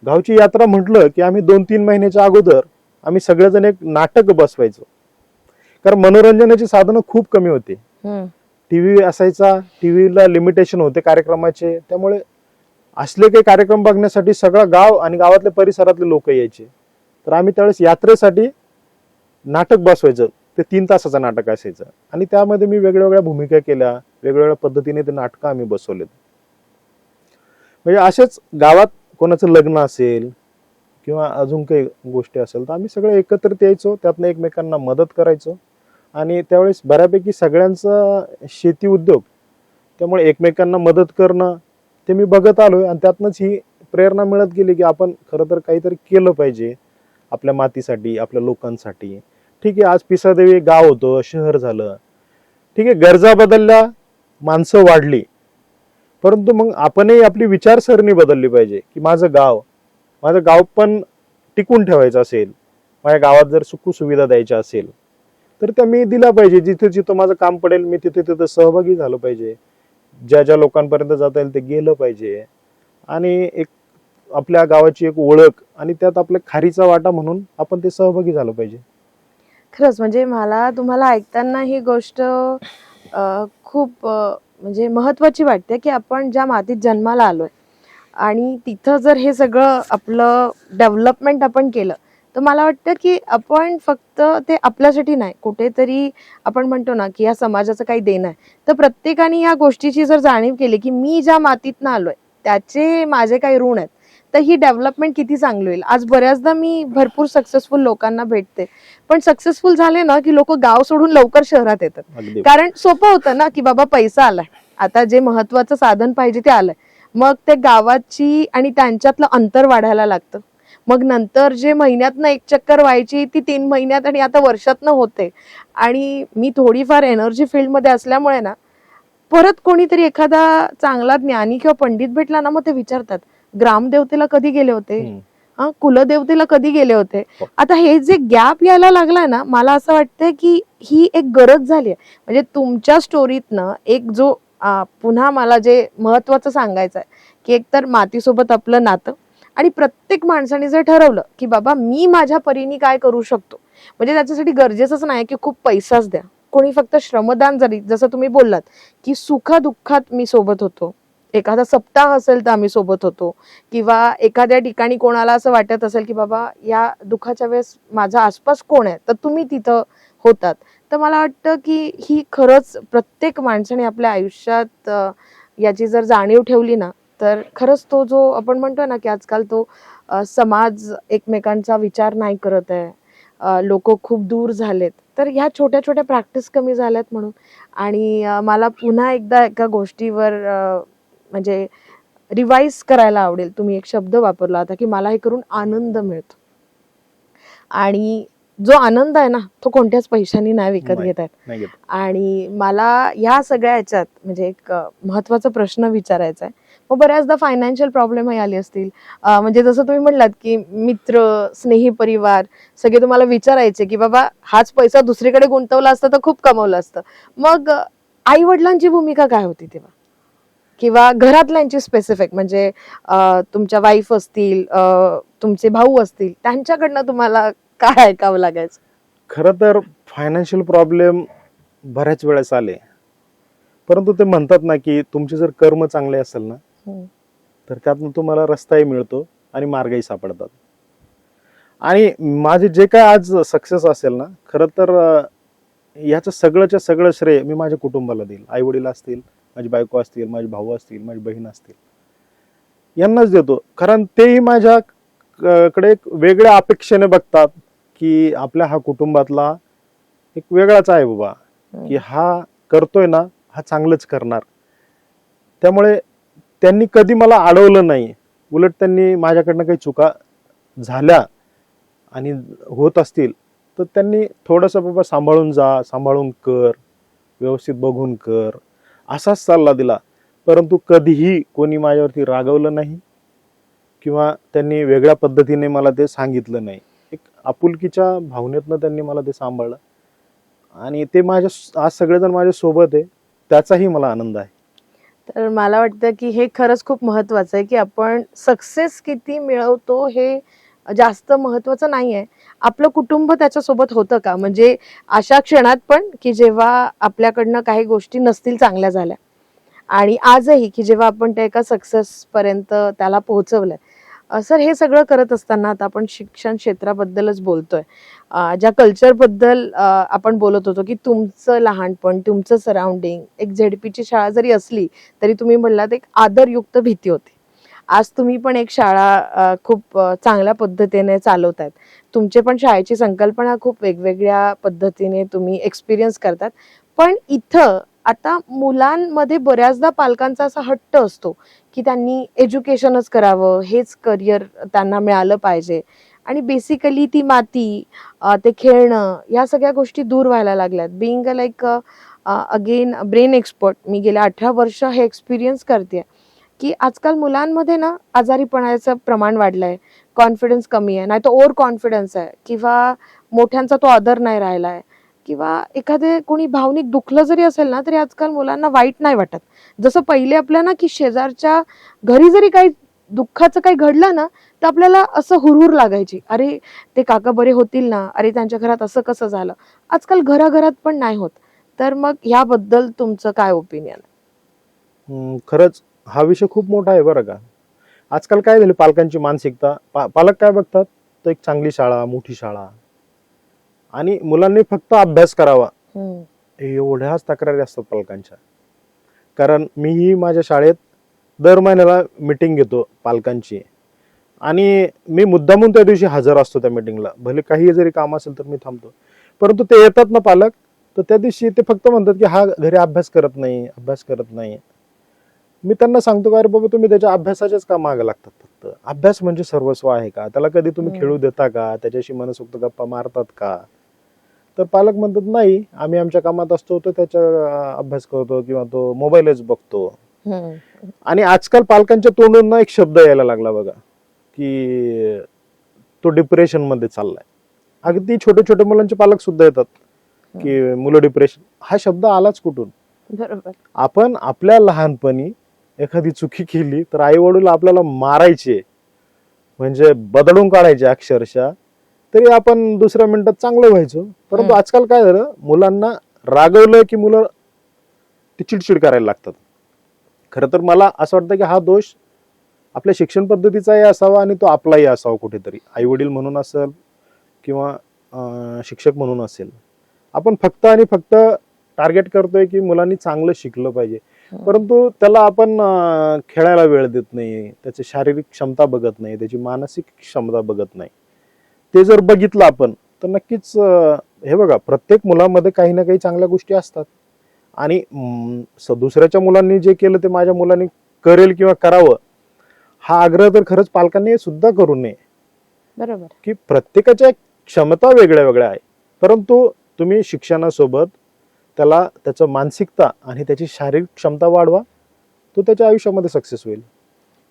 गावची यात्रा म्हटलं की आम्ही 2-3 महिन्याच्या अगोदर आम्ही सगळेजण एक नाटक बसवायचो. कारण मनोरंजनाची साधनं खूप कमी होती. टीव्ही असायचा, टीव्हीला लिमिटेशन होते कार्यक्रमाचे, त्यामुळे असले काही कार्यक्रम बघण्यासाठी सगळं गाव आणि गावातल्या परिसरातले लोक यायचे. तर आम्ही त्यावेळेस यात्रेसाठी नाटक बसवायचं. ते 3 तासाचं नाटक असायचं आणि त्यामध्ये मी वेगवेगळ्या भूमिका केल्या, वेगवेगळ्या पद्धतीने ते नाटकं आम्ही बसवलेत. म्हणजे असेच गावात कोणाचं लग्न असेल किंवा अजून काही गोष्टी असेल तर आम्ही सगळे एकत्रित यायचो, त्यातनं एकमेकांना मदत करायचो. आणि त्यावेळेस बऱ्यापैकी सगळ्यांचा शेती उद्योग, त्यामुळे एकमेकांना मदत करणं ते मी बघत आलोय आणि त्यातनंच ही प्रेरणा मिळत गेली की आपण खरं तर काहीतरी केलं पाहिजे आपल्या मातीसाठी, आपल्या लोकांसाठी. ठीक आहे, आज पिसादेवी गाव होतं, शहर झालं, ठीक आहे, गरजा बदलल्या, माणसं वाढली, परंतु मग आपणही आपली विचारसरणी बदलली पाहिजे की माझं गाव पण टिकून ठेवायचं असेल, माझ्या गावात जर सुखसुविधा द्यायच्या असेल तर त्या मी दिल्या पाहिजे. जिथे जिथं माझं काम पडेल मी तिथे तिथं सहभागी झालं पाहिजे. ज्या ज्या लोकांपर्यंत जाता येईल ते गेलं पाहिजे. आणि एक आपल्या गावाची एक ओळख आणि त्यात आपल्या खारीचा वाटा म्हणून आपण ते सहभागी झालं पाहिजे. खरंच म्हणजे मला तुम्हाला ऐकताना ही गोष्ट खूप म्हणजे महत्वाची वाटते की आपण ज्या मातीत जन्माला आलोय आणि तिथं जर हे सगळं आपलं डेव्हलपमेंट आपण केलं तर मला वाटतं की आपण फक्त ते आपल्यासाठी नाही, कुठेतरी आपण म्हणतो ना की या समाजाचं काही देणं आहे, तर प्रत्येकाने या गोष्टीची जर जाणीव केली की मी ज्या मातीतनं आलोय त्याचे माझे काही ऋण आहेत, तर ही डेव्हलपमेंट किती चांगली होईल. आज बऱ्याचदा मी भरपूर सक्सेसफुल लोकांना भेटते, पण सक्सेसफुल झाले ना की लोक गाव सोडून लवकर शहरात येतात. कारण सोपं होतं ना की बाबा पैसा आलाय, आता जे महत्वाचं साधन पाहिजे ते आलंय, मग ते गावाची आणि त्यांच्यातलं अंतर वाढायला लागतं. मग नंतर जे महिन्यातनं एक चक्कर व्हायची ती 3 महिन्यात आणि आता वर्षातनं होते. आणि मी थोडीफार एनर्जी फील्डमध्ये असल्यामुळे ना, परत कोणीतरी एखादा चांगला ज्ञानी किंवा पंडित भेटला ना, मग ते विचारतात ग्रामदेवतेला कधी गेले होते, कुलदेवतेला कधी गेले होते. आता हे जे गॅप यायला लागलाय ना, मला असं वाटतंय की ही एक गरज झाली आहे. म्हणजे तुमच्या स्टोरीतनं एक जो पुन्हा मला जे महत्वाचं सांगायचं आहे की एकतर मातीसोबत आपलं नातं, आणि प्रत्येक माणसाने जर ठरवलं की बाबा मी माझ्या परीने काय करू शकतो, म्हणजे त्याच्यासाठी गरजेचंच नाही की खूप पैसाच द्या, कोणी फक्त श्रमदान जरी, जसं तुम्ही बोललात की सुखादुःखात मी सोबत होतो, एखादा सप्ताह असेल तर आम्ही सोबत होतो, किंवा एखाद्या ठिकाणी कोणाला असं वाटत असेल की बाबा या दुःखाच्या वेळेस माझ्या आसपास कोण आहे तर तुम्ही तिथं होतात. तर मला वाटतं की ही खरंच प्रत्येक माणसाने आपल्या आयुष्यात याची जर जाणीव ठेवली ना, तर खरंच तो जो आपण म्हणतो ना की आजकाल तो समाज एकमेकांचा विचार नाही करत आहे, लोक खूप दूर झालेत, तर ह्या छोट्या छोट्या प्रॅक्टिस कमी झाल्यात म्हणून. आणि मला पुन्हा एकदा एका गोष्टीवर म्हणजे रिवाइज करायला आवडेल. तुम्ही एक शब्द वापरला होता की मला हे करून आनंद मिळतो, आणि जो आनंद आहे ना तो कोणत्याच पैशांनी नाही विकत घेत आहेत. आणि मला ह्या सगळ्या ह्याच्यात म्हणजे एक महत्वाचा प्रश्न विचारायचा आहे. मग बऱ्याचदा फायनान्शियल प्रॉब्लेमही आले असतील, म्हणजे जसं तुम्ही म्हणलात की मित्र, स्नेही परिवार सगळे तुम्हाला विचारायचे की बाबा हाच पैसा दुसरीकडे गुंतवला असता तर खूप कमवलं असतं. मग आई वडिलांची भूमिका काय होती तेव्हा? किंवा घरातल्यांची स्पेसिफिक, म्हणजे तुमच्या वाईफ असतील, तुमचे भाऊ असतील, त्यांच्याकडनं तुम्हाला काय ऐकावं लागायचं? खरं तर फायनान्शियल प्रॉब्लेम बऱ्याच वेळेस आले, परंतु ते म्हणतात ना की तुमचे जर कर्म चांगले असेल ना तर त्यातून तुम्हाला रस्ताही मिळतो आणि मार्गही सापडतात. आणि माझे जे काय आज सक्सेस असेल ना, खरं तर याचं सगळंच्या सगळं श्रेय मी माझ्या कुटुंबाला देईल. आई वडील असतील, माझी बायको असतील, माझे भाऊ असतील, माझी बहीण असतील, यांनाच देतो. कारण तेही माझ्या कडे एक वेगळ्या अपेक्षेने बघतात की आपल्या हा कुटुंबातला एक वेगळाच आहे बाबा, की हा करतोय ना, हा चांगलंच करणार. त्यामुळे त्यांनी कधी मला अडवलं नाही. उलट त्यांनी माझ्याकडनं काही चुका झाल्या आणि होत असतील तर त्यांनी थोडंसं बाबा सांभाळून जा, सांभाळून कर, व्यवस्थित बघून कर, असाच सल्ला दिला. परंतु कधीही कोणी माझ्यावरती रागवलं नाही किंवा त्यांनी वेगळ्या पद्धतीने मला ते सांगितलं नाही. एक आपुलकीच्या भावनेतनं त्यांनी मला ते सांभाळलं आणि ते आज सगळेजण माझ्या सोबत आहे, त्याचाही मला आनंद आहे. तर मला वाटतं की हे खरंच खूप महत्वाचं आहे की आपण सक्सेस किती मिळवतो हे जास्त महत्वाचं नाहीये, आपलं कुटुंब त्याच्यासोबत होतं का, म्हणजे अशा क्षणात पण की जेव्हा आपल्याकडनं काही गोष्टी नसतील चांगल्या झाल्या, आणि आजही की जेव्हा आपण त्या एका सक्सेस पर्यंत त्याला पोहोचवलंय. सर, हे सगळं करत असताना आता आपण शिक्षण क्षेत्राबद्दलच बोलतोय, ज्या कल्चरबद्दल आपण बोलत होतो की तुमचं लहानपण, तुमचं सराउंडिंग, एक झेडपीची शाळा जरी असली तरी तुम्ही म्हणलात एक आदरयुक्त भीती होती. आज तुम्ही पण एक शाळा खूप चांगल्या पद्धतीने चालवतायत. तुमचे पण शाळेची संकल्पना खूप वेगवेगळ्या पद्धतीने तुम्ही एक्सपिरियन्स करतात. पण इथं आता मुलांमध्ये बऱ्याचदा पालकांचा असा हट्ट असतो की त्यांनी एज्युकेशनच करावं, हेच करिअर त्यांना मिळालं पाहिजे, आणि बेसिकली ती माती, ते खेळणं, या सगळ्या गोष्टी दूर व्हायला लागल्यात. Being like again brain expert, मी गेल्या 18 वर्ष हे एक्सपिरियन्स करते की आजकाल मुलांमध्ये ना आजारीपणाचं प्रमाण वाढलंय, कॉन्फिडन्स कमी आहे, नाही तर ओव्हर कॉन्फिडन्स आहे, किंवा मोठ्यांचा तो आदर नाही राहिलाय, किंवा एखादे कोणी भावनिक दुखलं जरी असेल ना तरी आजकाल मुलांना वाईट नाही वाटत. जसं पहिले आपल्या ना की शेजारच्या घरी जरी काही दुःखाचं काही घडलं ना तर आपल्याला असं हुरहुर लागायची, अरे ते काका बरे होतील ना, अरे त्यांच्या घरात असं कसं झालं. आजकाल घराघरात पण नाही होत. तर मग ह्याबद्दल तुमचं काय ओपिनियन? खरंच हा विषय खूप मोठा आहे बरं का. आजकाल काय झालं, पालकांची मानसिकता, पालक काय बघतात तर एक चांगली शाळा, मोठी शाळा, आणि मुलांनी फक्त अभ्यास करावा, एवढ्याच तक्रारी असतात पालकांच्या. कारण मीही माझ्या शाळेत दर महिन्याला मीटिंग घेतो पालकांची, आणि मी मुद्दामून त्या दिवशी हजर असतो त्या मीटिंगला. भले काही जरी काम असेल तर मी थांबतो. परंतु ते येतात ना पालक, तर त्या दिवशी ते फक्त म्हणतात की हा घरी अभ्यास करत नाही, अभ्यास करत नाही. मी त्यांना सांगतो का, अरे बाबा तुम्ही त्याच्या अभ्यासाच्याच का मागे लागतात? फक्त अभ्यास म्हणजे सर्वस्व आहे का? त्याला कधी तुम्ही खेळू देता का? त्याच्याशी मनसोक्त गप्पा मारतात का? तर पालक म्हणतात नाही, आम्ही आमच्या कामात असतो, तो त्याचा अभ्यास करतो किंवा तो मोबाईलच बघतो. आणि आजकाल पालकांच्या तोंडून ना एक शब्द यायला लागला बघा, की तो डिप्रेशन मध्ये चाललाय. अगदी छोटे छोटे मुलांचे पालक सुद्धा येतात की मुलं डिप्रेशन. हा शब्द आलाच कुठून? बरोबर. आपण आपल्या लहानपणी एखादी चुकी केली तर आई वडील आपल्याला मारायचे, म्हणजे बदलून काढायचे अक्षरशः, तरी आपण दुसऱ्या मिनिटात चांगलं व्हायचो. परंतु आजकाल काय झालं, मुलांना रागवलं की मुलं ती चिडचिड करायला लागतात. खरं तर मला असं वाटतं की हा दोष आपल्या शिक्षण पद्धतीचाही असावा आणि तो आपलाही असावा कुठेतरी. आई वडील म्हणून असेल किंवा शिक्षक म्हणून असेल, आपण फक्त आणि फक्त टार्गेट करतोय की मुलांनी चांगलं शिकलं पाहिजे, परंतु त्याला आपण खेळायला वेळ देत नाही, त्याची शारीरिक क्षमता बघत नाही, त्याची मानसिक क्षमता बघत नाही. ते जर बघितलं आपण तर नक्कीच हे बघा, प्रत्येक मुलामध्ये काही ना काही चांगल्या गोष्टी असतात. आणि दुसऱ्याच्या मुलांनी जे केलं ते माझ्या मुलांनी करेल किंवा करावं, हा आग्रह तर खरंच पालकांनी सुद्धा करू नये. बरोबर. की प्रत्येकाच्या क्षमता वेगळ्या वेगळ्या आहे, परंतु तुम्ही शिक्षणासोबत त्याला त्याचं मानसिकता आणि त्याची शारीरिक क्षमता वाढवा, तो त्याच्या आयुष्यामध्ये सक्सेस होईल.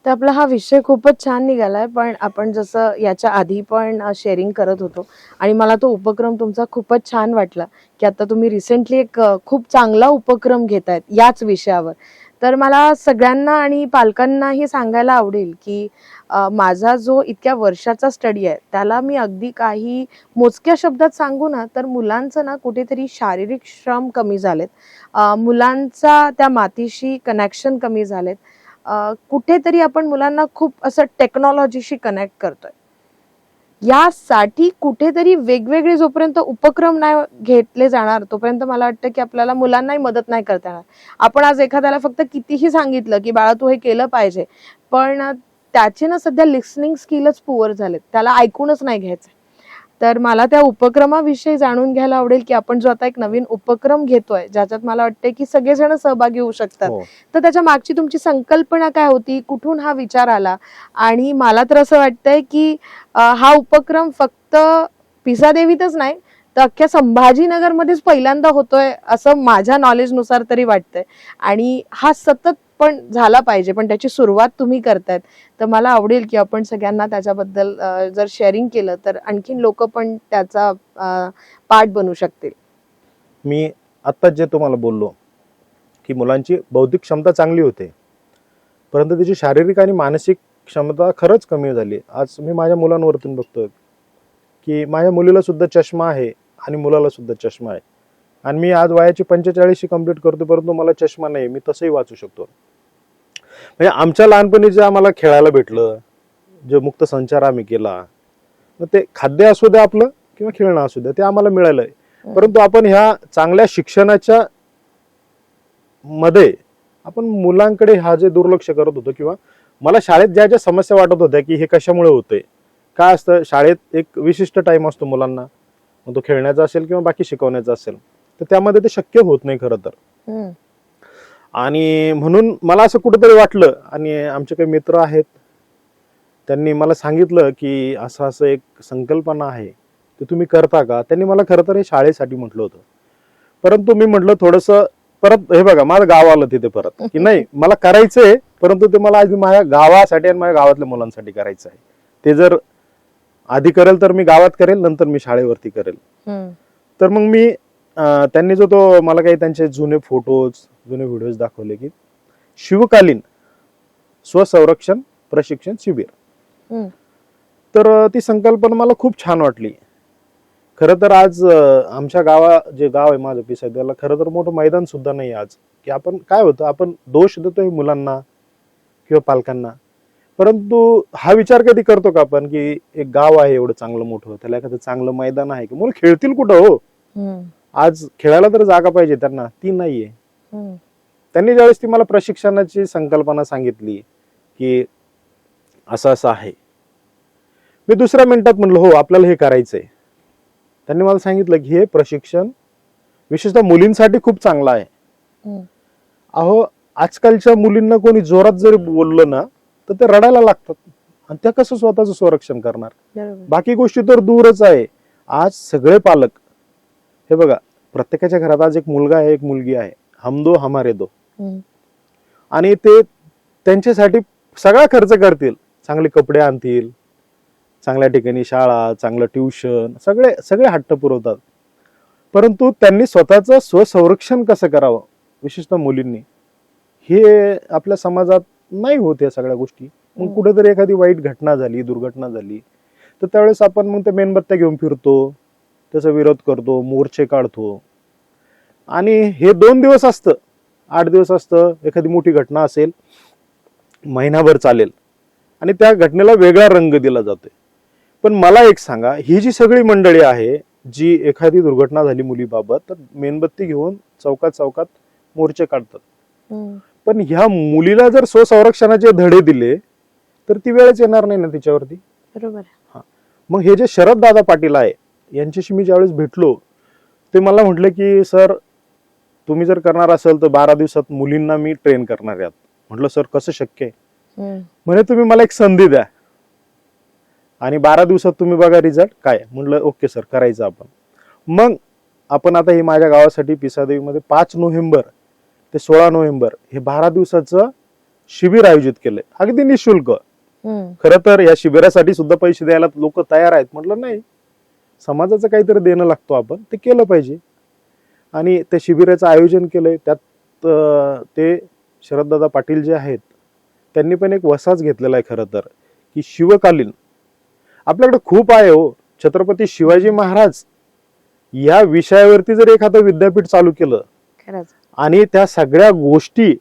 तर आपला हा विषय खूपच छान निघालाय, पण आपण जसं याच्या आधी पण शेअरिंग करत होतो आणि मला तो उपक्रम तुमचा खूपच छान वाटला की आता तुम्ही रिसेंटली एक खूप चांगला उपक्रम घेतायत याच विषयावर. तर मला सगळ्यांना आणि पालकांनाही सांगायला आवडेल की माझा जो इतक्या वर्षाचा स्टडी आहे त्याला मी अगदी काही मोजक्या शब्दात सांगू ना तर मुलांचं ना कुठेतरी शारीरिक श्रम कमी झालेत, मुलांचा त्या मातीशी कनेक्शन कमी झालेत, कुठेतरी आपण मुलांना खूप असं टेक्नॉलॉजीशी कनेक्ट करतोय. यासाठी कुठेतरी वेगवेगळे जोपर्यंत उपक्रम नाही घेतले जाणार तोपर्यंत मला वाटतं की आपल्याला मुलांनाही मदत नाही करता येणार. आपण आज एखाद्याला फक्त कितीही सांगितलं की बाळा तू हे केलं पाहिजे, पण त्याचे ना सध्या लिसनिंग स्किलच पुअर झालेत, त्याला ऐकूनच नाही घ्यायचं. तर मला त्या उपक्रमाविषयी जाणून घ्यायला आवडेल की आपण जो आता एक नवीन उपक्रम घेतोय ज्याच्यात मला वाटतंय की सगळेजण सहभागी होऊ शकतात, हो. तर त्याच्या मागची तुमची संकल्पना काय होती, कुठून हा विचार आला? आणि मला तर असं वाटतंय की हा उपक्रम फक्त पिसादेवीतच नाही तर अख्ख्या संभाजीनगरमध्येच पहिल्यांदा होतोय असं माझ्या नॉलेजनुसार तरी वाटतंय. आणि हा सतत पण झाला पाहिजे, पण त्याची सुरुवात तुम्ही करतायत. तर मला आवडेल की आपण सगळ्यांना त्याच्याबद्दल जर शेअरिंग केलं तर आणखीन लोक पण त्याचा पार्ट बनू शकतील. मी आत्ताच जे तुम्हाला बोललो की मुलांची बौद्धिक क्षमता चांगली होते, परंतु त्याची शारीरिक आणि मानसिक क्षमता खरंच कमी झाली. आज मी माझ्या मुलांवरतून बघतोय की माझ्या मुलीला सुद्धा चष्मा आहे आणि मुलाला सुद्धा चष्मा आहे, आणि मी आज वयाची 45 कंप्लीट करतो परंतु मला चष्मा नाही, मी तसंही वाचू शकतो. म्हणजे आमच्या लहानपणी जे आम्हाला खेळायला भेटलं, जे मुक्त संचार आम्ही केला, मग ते खाद्य असू द्या आपलं किंवा खेळणं असू द्या, ते आम्हाला मिळालंय. परंतु आपण ह्या चांगल्या शिक्षणाच्या मध्ये आपण मुलांकडे हा जे दुर्लक्ष करत होतो, किंवा मला शाळेत ज्या ज्या समस्या वाटत होत्या की हे कशामुळे होतंय, काय असतं शाळेत एक विशिष्ट टाइम असतो मुलांना, मग तो खेळण्याचा असेल किंवा बाकी शिकवण्याचा असेल, तर त्यामध्ये ते शक्य होत नाही खरं तर. आणि म्हणून मला असं कुठेतरी वाटलं, आणि आमचे काही मित्र आहेत त्यांनी मला सांगितलं की असं असं एक संकल्पना आहे, ते तुम्ही करता का? त्यांनी मला खरं तर हे शाळेसाठी म्हटलं होतं, परंतु मी म्हटलं थोडंसं परत, हे बघा माझं गाव आलं तिथे परत की नाही मला करायचंय, परंतु ते मला आधी माझ्या गावासाठी आणि माझ्या गावातल्या मुलांसाठी करायचं आहे. ते जर आधी करेल तर मी गावात करेल, नंतर मी शाळेवरती करेल. तर मग मी त्यांनी जो तो मला काही त्यांचे जुने फोटोज जुने व्हिडिओज दाखवले की शिवकालीन स्वसंरक्षण प्रशिक्षण शिबिर. तर ती संकल्पना मला खूप छान वाटली. खरं तर आज आमच्या जे गाव आहे माझं पिसा, त्याला खरं तर मोठं मैदान सुद्धा नाही आज, की आपण काय होतं आपण दोष देतोय मुलांना किंवा पालकांना, परंतु हा विचार कधी करतो का आपण की एक गाव आहे एवढं चांगलं मोठं, त्याला एखादं चांगलं मैदान आहे की मुलं खेळतील कुठं? हो, आज खेळायला तर जागा पाहिजे त्यांना, ती नाहीये. त्यांनी ज्यावेळेस ती मला प्रशिक्षणाची संकल्पना सांगितली की असं असं आहे, मी दुसऱ्या मिनिटात म्हणलो हो आपल्याला हे करायचंय. त्यांनी मला सांगितलं की हे प्रशिक्षण विशेषतः मुलींसाठी खूप चांगलं आहे. अहो आजकालच्या मुलींना कोणी जोरात जरी बोललं ना तर ते रडायला लागतात, आणि त्या कसं स्वतःचं संरक्षण करणार? बाकी गोष्टी तर दूरच आहे. आज सगळे पालक, हे बघा प्रत्येकाच्या घरात आज एक मुलगा आहे एक मुलगी आहे, हम दो हमारे दो, आणि ते त्यांच्यासाठी सगळा खर्च करतील, चांगले कपडे आणतील, चांगल्या ठिकाणी शाळा, चांगलं ट्युशन, सगळे हट्ट पुरवतात. परंतु त्यांनी स्वतःचं स्वसंरक्षण कसं करावं, विशेषतः मुलींनी, हे आपल्या समाजात नाही होत या सगळ्या गोष्टी. मग कुठेतरी एखादी वाईट घटना झाली, दुर्घटना झाली, तर त्यावेळेस आपण मग त्या मेणबत्त्या घेऊन फिरतो, त्याचा विरोध करतो, मोर्चे काढतो, आणि हे 2 दिवस असतं, 8 दिवस असतं. एखादी मोठी घटना असेल महिनाभर चालेल आणि त्या घटनेला वेगळा रंग दिला जातोय. पण मला एक सांगा, ही जी सगळी मंडळी आहे जी एखादी दुर्घटना झाली मुलीबाबत तर मेणबत्ती घेऊन चौकात चौकात मोर्चे काढतात, पण ह्या मुलीला जर स्वसंरक्षणाचे धडे दिले तर ती वेळच येणार नाही ना तिच्यावरती. बरोबर. मग हे जे शरद दादा पाटील आहे यांच्याशी मी ज्यावेळेस भेटलो, ते मला म्हटले की सर तुम्ही जर करणार असेल तर 12 दिवसात मुलींना मी ट्रेन करणार आहे. म्हटलं सर कसं शक्य आहे? म्हणे तुम्ही मला एक संधी द्या आणि 12 दिवसात तुम्ही बघा रिझल्ट काय. म्हटलं ओके सर, करायचं आपण. मग आपण आता हे माझ्या गावासाठी पिसादेवीमध्ये 5 नोव्हेंबर ते 16 नोव्हेंबर हे 12 दिवसाचं शिबिर आयोजित केलंय, अगदी निशुल्क. खरं तर या शिबिरासाठी सुद्धा पैसे द्यायला लोक तयार आहेत. म्हटलं नाही, समाजाचं काहीतरी देणं लागतो, आपण ते केलं पाहिजे. आणि त्या शिबिराचं आयोजन केलंय. त्यात ते शरददादा पाटील जे आहेत त्यांनी पण एक वसाच घेतलेला आहे खरं तर, की शिवकालीन आपल्याकडे खूप आहे हो. छत्रपती शिवाजी महाराज या विषयावरती जर एखादं विद्यापीठ चालू केलं खरंच. आणि त्या सगळ्या गोष्टी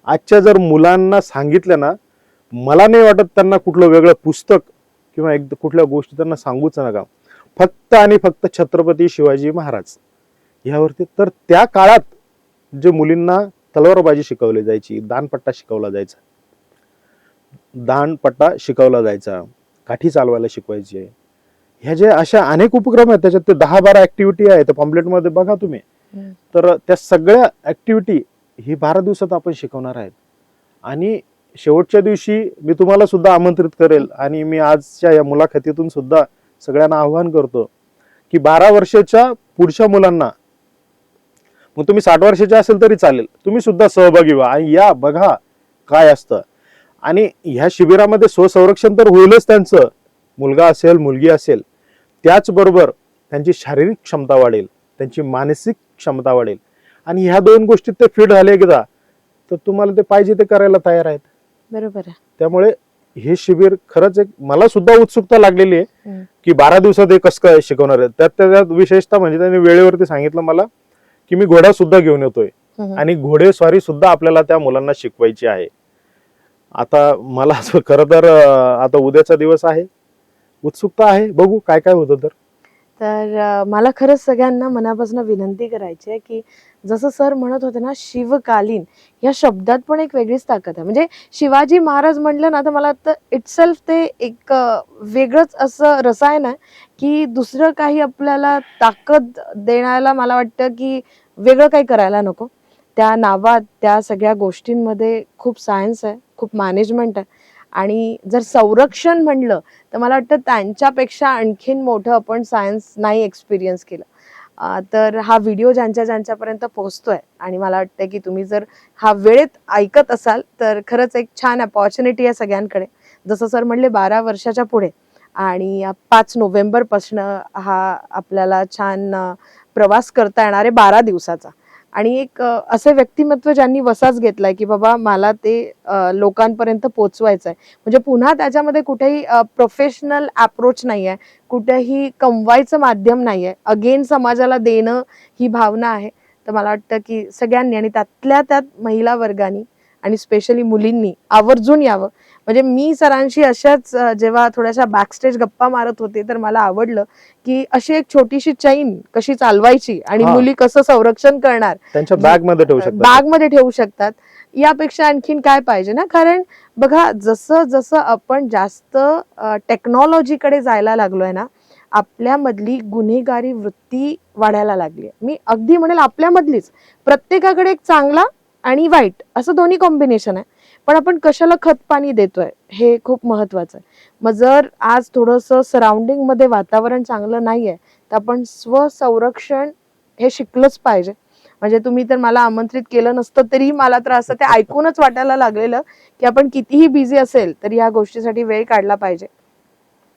आजच्या जर मुलांना सांगितल्या ना, मला नाही वाटत त्यांना कुठलं वेगळं पुस्तक किंवा एक कुठल्या गोष्टी त्यांना सांगूच नका. फक्त आणि फक्त छत्रपती शिवाजी महाराज यावरती. तर त्या काळात जे मुलींना तलवारबाजी शिकवली जायची, दानपट्टा शिकवला जायचा, काठी चालवायला शिकवायचे, ह्या जे अशा अनेक उपक्रम आहेत त्याच्यात ते 10-12 ऍक्टिव्हिटी आहेत पॉम्पलेटमध्ये बघा तुम्ही. तर त्या सगळ्या ऍक्टिव्हिटी ही 12 दिवसात आपण शिकवणार आहेत. आणि शेवटच्या दिवशी मी तुम्हाला सुद्धा आमंत्रित करेल आणि मी आजच्या या मुलाखतीतून सुद्धा सगळ्यांना आवाहन करतो की 12 वर्षाच्या पुढच्या मुलांना, मग तुम्ही 60 वर्षाचे असेल तरी चालेल, तुम्ही सुद्धा सहभागी व्हा आणि या बघा काय असतं. आणि ह्या शिबिरामध्ये स्वसंरक्षण तर होईलच त्यांचं, मुलगा असेल मुलगी असेल, त्याचबरोबर त्यांची शारीरिक क्षमता वाढेल, त्यांची मानसिक क्षमता वाढेल. आणि ह्या दोन गोष्टीत ते फिट झाले एकदा तर तुम्हाला ते पाहिजे ते करायला तयार आहेत. बरोबर आहे. त्यामुळे हे शिबिर खरंच एक मला सुद्धा उत्सुकता लागलेली आहे की 12 दिवसात हे कसं काय शिकवणार आहे. त्यात विशेषतः म्हणजे त्यांनी वेळेवरती सांगितलं मला की मी घोडा सुद्धा घेऊन येतोय आणि घोडेस्वारी सुद्धा आपल्याला त्या मुलांना शिकवायची आहे. आता मला असं खरं तर आता उद्याचा दिवस आहे, उत्सुकता आहे, बघू काय काय होतं. तर मला खरंच सगळ्यांना मनापासून विनंती करायची आहे की जसं सर म्हणत होते ना, शिवकालीन या शब्दात पण एक वेगळीच ताकद आहे. म्हणजे शिवाजी महाराज म्हटलं ना तर मला वाटतं इटसेल्फ ते एक वेगळंच असं रसायन आहे की दुसरं काही आपल्याला ताकद देण्याला मला वाटतं की वेगळं काही करायला नको. त्या नावात त्या सगळ्या गोष्टींमध्ये खूप सायन्स आहे, खूप मॅनेजमेंट आहे. आणि जर संरक्षण म्हणलं तर मला वाटतं त्यांच्यापेक्षा आणखीन मोठं आपण सायन्स नाही एक्सपिरियन्स केलं. तर हा व्हिडिओ ज्यांच्यापर्यंत पोहोचतोय आणि मला वाटतं की तुम्ही जर हा वेळेत ऐकत असाल तर खरंच एक छान अपॉर्च्युनिटी आहे सगळ्यांकडे. जसं सर म्हणले 12 वर्षाच्या पुढे आणि 5 नोव्हेंबरपासून हा आपल्याला छान प्रवास करता येणार आहे 12 दिवसाचा. आणि एक असे व्यक्तिमत्व ज्यांनी वसाच घेतलाय की बाबा मला ते लोकांपर्यंत पोचवायचं आहे. म्हणजे पुन्हा त्याच्यामध्ये कुठेही प्रोफेशनल अप्रोच नाही आहे, कुठेही कमवायचं माध्यम नाही आहे, अगेन समाजाला देणं ही भावना आहे. तर मला वाटतं की सगळ्यांनी आणि त्यातल्या त्यात महिला वर्गानी आणि स्पेशली मुलींनी आवर्जून यावं. म्हणजे मी सरांशी अशाच जेव्हा थोड्याशा बॅकस्टेज गप्पा मारत होते तर मला आवडलं की अशी एक छोटीशी चैन कशी चालवायची आणि मुली कसं संरक्षण करणार, त्यांच्या बॅगमध्ये ठेवू शकतात. यापेक्षा आणखीन काय पाहिजे ना. कारण बघा जसं जसं आपण जास्त टेक्नॉलॉजीकडे जायला लागलोय ना, आपल्यामधली गुन्हेगारी वृत्ती वाढायला लागली आहे. मी अगदी म्हणेल आपल्यामधलीच. प्रत्येकाकडे एक चांगला आणि वाईट असं दोन्ही कॉम्बिनेशन आहे. पण आपण कशाला खत पाणी देतोय हे खूप महत्वाचं आहे. मग जर आज थोडंसं सराउंडिंग मध्ये वातावरण चांगलं नाहीये तर आपण स्वसंरक्षण हे शिकलंच पाहिजे. म्हणजे तुम्ही तर मला आमंत्रित केलं नसतं तरी मला तर असं ते ऐकूनच वाटायला लागलेलं की आपण कितीही बिझी असेल तरी या गोष्टीसाठी वेळ काढला पाहिजे.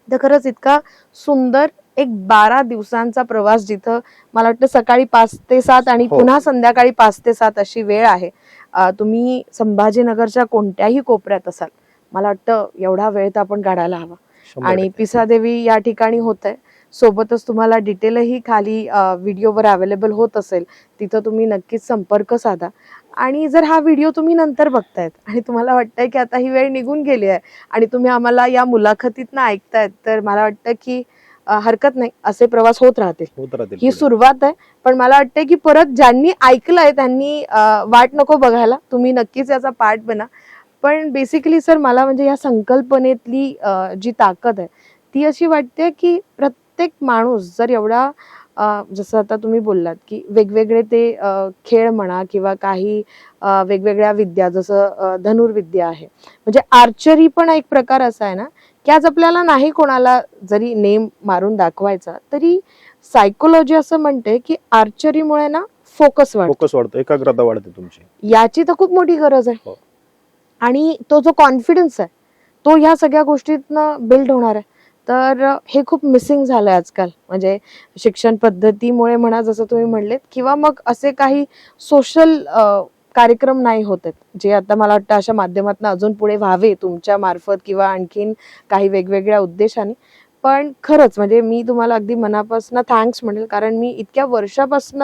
तर खरंच इतका सुंदर एक 12 दिवसांचा प्रवास जिथं मला वाटतं सकाळी 5 ते 7 आणि पुन्हा संध्याकाळी 5 ते 7 अशी वेळ आहे. तुम्ही संभाजीनगरच्या कोणत्याही कोपऱ्यात असाल, मला वाटतं एवढा वेळ तर आपण काढायला हवा. आणि पिसादेवी या ठिकाणी होत आहे. सोबतच तुम्हाला डिटेलही खाली व्हिडिओवर अवेलेबल होत असेल, तिथं तुम्ही नक्कीच संपर्क साधा. आणि जर हा व्हिडिओ तुम्ही नंतर बघतायत आणि तुम्हाला वाटतंय की आता ही वेळ निघून गेली आहे आणि तुम्ही आम्हाला या मुलाखतीतनं ऐकतायत तर मला वाटतं की हरकत नाही, असे प्रवास होत राहतील. ही सुरुवात आहे. पण मला वाटतंय की परत ज्यांनी ऐकलंय त्यांनी वाट नको बघायला, तुम्ही नक्कीच याचा पार्ट बना. पण बेसिकली सर मला म्हणजे या संकल्पनेतली जी ताकद आहे ती अशी वाटते की प्रत्येक माणूस जर एवढा जसं आता तुम्ही बोललात की वेगवेगळे ते खेळ म्हणा किंवा काही वेगवेगळ्या विद्या जसं धनुर्विद्या आहे, म्हणजे आर्चरी पण एक प्रकार असा आहे ना की आज आपल्याला नाही कोणाला जरी नेम मारून दाखवायचा तरी सायकोलॉजी असं म्हणते की आर्चरीमुळे ना फोकस वाढतो, एकाग्रता वाढते तुमची. याची तर खूप मोठी गरज आहे. आणि तो जो कॉन्फिडन्स आहे तो ह्या सगळ्या गोष्टीतनं बिल्ड होणार आहे. तर हे खूप मिसिंग झालंय आजकाल. म्हणजे शिक्षण पद्धतीमुळे म्हणा जसं तुम्ही म्हणलेत किंवा मग असे काही सोशल कार्यक्रम नाही होत आहेत, जे आता मला वाटतं अशा माध्यमातून अजून पुढे व्हावे तुमच्या मार्फत किंवा आणखीन काही वेगवेगळ्या उद्देशाने. पण खरंच म्हणजे मी तुम्हाला अगदी मनापासून थँक्स म्हणेल, कारण मी इतक्या वर्षापासून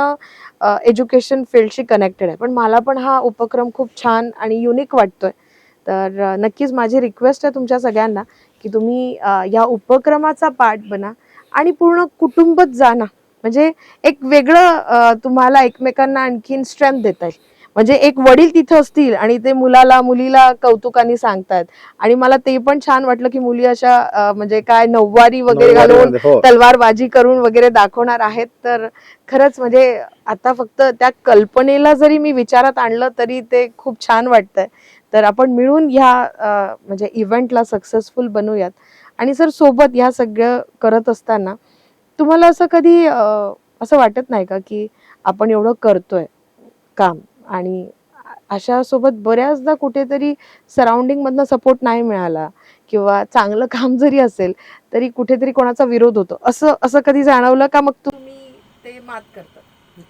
एज्युकेशन फील्डशी कनेक्टेड आहे, पण मला पण हा उपक्रम खूप छान आणि युनिक वाटतोय. तर नक्कीच माझी रिक्वेस्ट आहे तुमच्या सगळ्यांना की तुम्ही या उपक्रमाचा पार्ट बना आणि पूर्ण कुटुंबच जाना. म्हणजे एक वेगळं तुम्हाला एकमेकांना आणखीन स्ट्रेंथ देता येईल. म्हणजे एक वडील तिथं असतील आणि ते मुलीला कौतुकाने सांगतात, आणि मला ते पण छान वाटलं की मुली अशा म्हणजे काय नऊवारी वगैरे घालून हो. तलवारबाजी करून वगैरे दाखवणार आहेत. तर खरंच म्हणजे आता फक्त त्या कल्पनेला जरी मी विचारात आणलं तरी ते खूप छान वाटतंय. तर आपण मिळून ह्या म्हणजे इव्हेंटला सक्सेसफुल बनवूयात. आणि सर सोबत ह्या सगळं करत असताना तुम्हाला असं कधी असं वाटत नाही का की आपण एवढं करतोय काम आणि अशा सोबत बऱ्याचदा कुठेतरी सराउंडिंग मधनं सपोर्ट नाही मिळाला किंवा चांगलं काम जरी असेल तरी कुठेतरी कोणाचा विरोध होतो, असं असं कधी जाणवलं का? मग तुम्ही ते मात करता?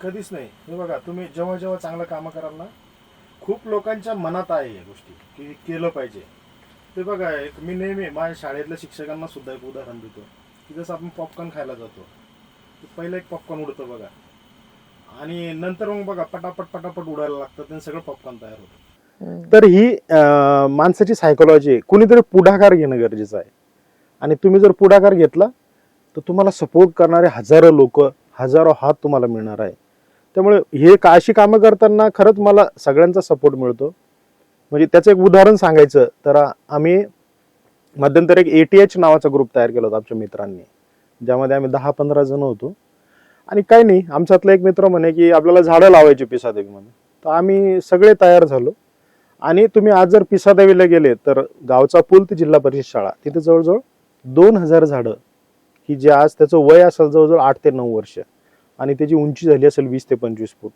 कधीच नाही. हे बघा, तुम्ही जेव्हा जेव्हा चांगलं कामं कराल ना, खूप लोकांच्या मनात आहे या गोष्टी की केलं पाहिजे. ते बघा, एक मी नेहमी माझ्या शाळेतल्या शिक्षकांना सुद्धा एक उदाहरण देतो की जसं आपण पॉपकॉर्न खायला जातो, पहिलं एक पॉपकॉर्न उडतं बघा, आणि नंतर मग बघा पटापट पटापट उडायला लागतं, त्यांनी सगळं पॉपकॉर्न तयार होतं. तर ही माणसाची सायकोलॉजी आहे. कुणीतरी पुढाकार घेणं गरजेचं आहे, आणि तुम्ही जर पुढाकार घेतला तर तुम्हाला सपोर्ट करणारे हजारो लोक, हजारो हात तुम्हाला मिळणार आहे. त्यामुळे हे अशी कामं करताना खरंच मला सगळ्यांचा सपोर्ट मिळतो. म्हणजे त्याचं एक उदाहरण सांगायचं तर आम्ही मध्यंतरी एक ATH नावाचा ग्रुप तयार केला होता आमच्या मित्रांनी, ज्यामध्ये आम्ही 10-15 जण होतो. आणि काही नाही, आमच्यातला एक मित्र म्हणे की आपल्याला झाडं लावायची पिसादेवीमध्ये. तर आम्ही सगळे तयार झालो. आणि तुम्ही आज जर पिसादेवीला गेले तर गावचा पूल ते जिल्हा परिषद शाळा, तिथे जवळजवळ 2000 झाडं, की जे आज त्याचं वय असेल जवळजवळ 8 ते 9 वर्ष, आणि त्याची उंची झाली असेल 20 ते 25 फूट.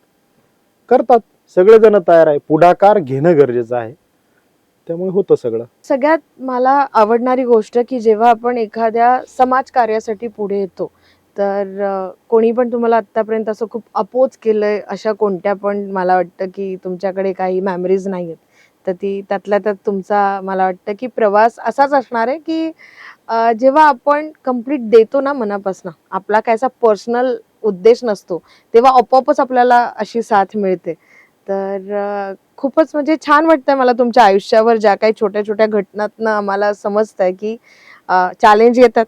करतात सगळेजण, तयार आहे. पुढाकार घेणं गरजेचं आहे, त्यामुळे होतं सगळं. सगळ्यात मला आवडणारी गोष्ट की जेव्हा आपण एखाद्या समाज कार्यासाठी पुढे येतो तर कोणी पण तुम्हाला आतापर्यंत असं खूप अपोज केलंय अशा कोणत्या पण, मला वाटतं की तुमच्याकडे काही मेमरीज नाही आहेत, तर ती त्यातल्या त्यात तुमचा मला वाटतं की प्रवास असाच असणार आहे की जेव्हा आपण कम्प्लीट देतो ना मनापासून, आपला काय असा पर्सनल उद्देश नसतो, तेव्हा आपोआपच आपल्याला अशी साथ मिळते. तर खूपच म्हणजे छान वाटतंय मला तुमच्या आयुष्यावर ज्या काही छोट्या छोट्या घटनांना आम्हाला समजतंय की चॅलेंज येतात,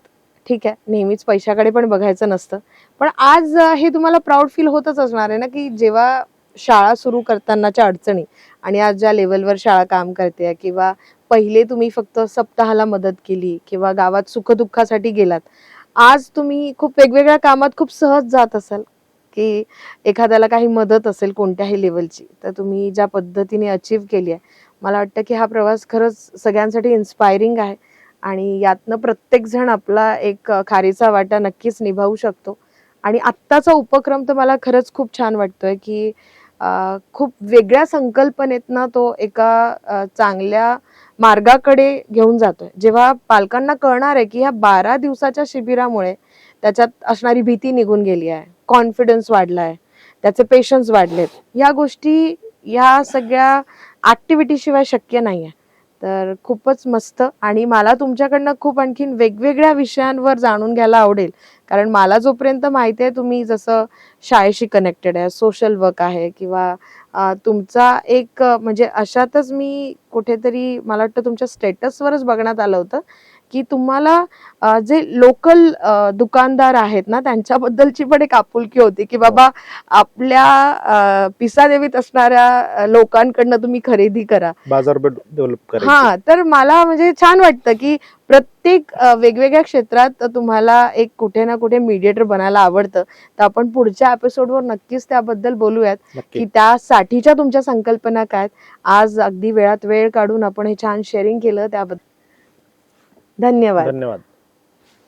ठीक आहे, नेहमीच पैशाकडे पण बघायचं नसतं. पण आज हे तुम्हाला प्राऊड फील होतच असणार आहे ना की जेव्हा शाळा सुरू करतानाच्या अडचणी आणि आज ज्या लेवलवर शाळा काम करते, किंवा पहिले तुम्ही फक्त सप्ताहाला मदत केली किंवा गावात सुखदुःखासाठी गेलात, आज तुम्ही खूप वेगवेगळ्या कामात खूप सहज जात असाल की एखाद्याला काही मदत असेल कोणत्याही लेवलची, तर तुम्ही ज्या पद्धतीने अचीव केली आहे, मला वाटतं की हा प्रवास खरंच सगळ्यांसाठी इन्स्पायरिंग आहे. आणि यातनं प्रत्येक जण आपला एक खारीचा वाटा नक्कीच निभावू शकतो. आणि आत्ताचा उपक्रम तर मला खरंच खूप छान वाटतोय की खूप वेगळ्या संकल्पनेतनं तो एका चांगल्या मार्गाकडे घेऊन जातोय. जेव्हा पालकांना कळणार आहे की ह्या 12 दिवसाच्या शिबिरामुळे त्याच्यात असणारी भीती निघून गेली आहे, कॉन्फिडन्स वाढलाय, त्याचे पेशन्स वाढलेत, या गोष्टी या सगळ्या ऍक्टिव्हिटी शिवाय शक्य नाहीये. तर खूपच मस्त. आणि मला तुमच्याकडनं खूप आणखीन वेगवेगळ्या विषयांवर जाणून घ्यायला आवडेल, कारण मला जोपर्यंत माहिती आहे तुम्ही जसं शाळेशी कनेक्टेड आहे, सोशल वर्क आहे, किंवा तुमचा एक म्हणजे अशातच मी कुठेतरी मला वाटतं तुमच्या स्टेटसवरच बघण्यात आलं होतं की तुम्हाला जे लोकल दुकानदार आहेत ना त्यांच्याबद्दलची पण एक आपुलकी होती की बाबा आपल्या पिसादेवीत असणाऱ्या लोकांकडनं तुम्ही खरेदी करा, बाजारपेठ डेव्हलप करायची. हा. तर मला म्हणजे छान वाटतं की प्रत्येक वेगवेगळ्या क्षेत्रात तुम्हाला एक कुठे ना कुठे मीडिएटर बनायला आवडतं. तर आपण पुढच्या एपिसोडवर नक्कीच त्याबद्दल बोलूयात नक्की. की त्यासाठीच्या तुमच्या संकल्पना काय. आज अगदी वेळात वेळ काढून आपण हे छान शेअरिंग केलं त्याबद्दल धन्यवाद. धन्यवाद.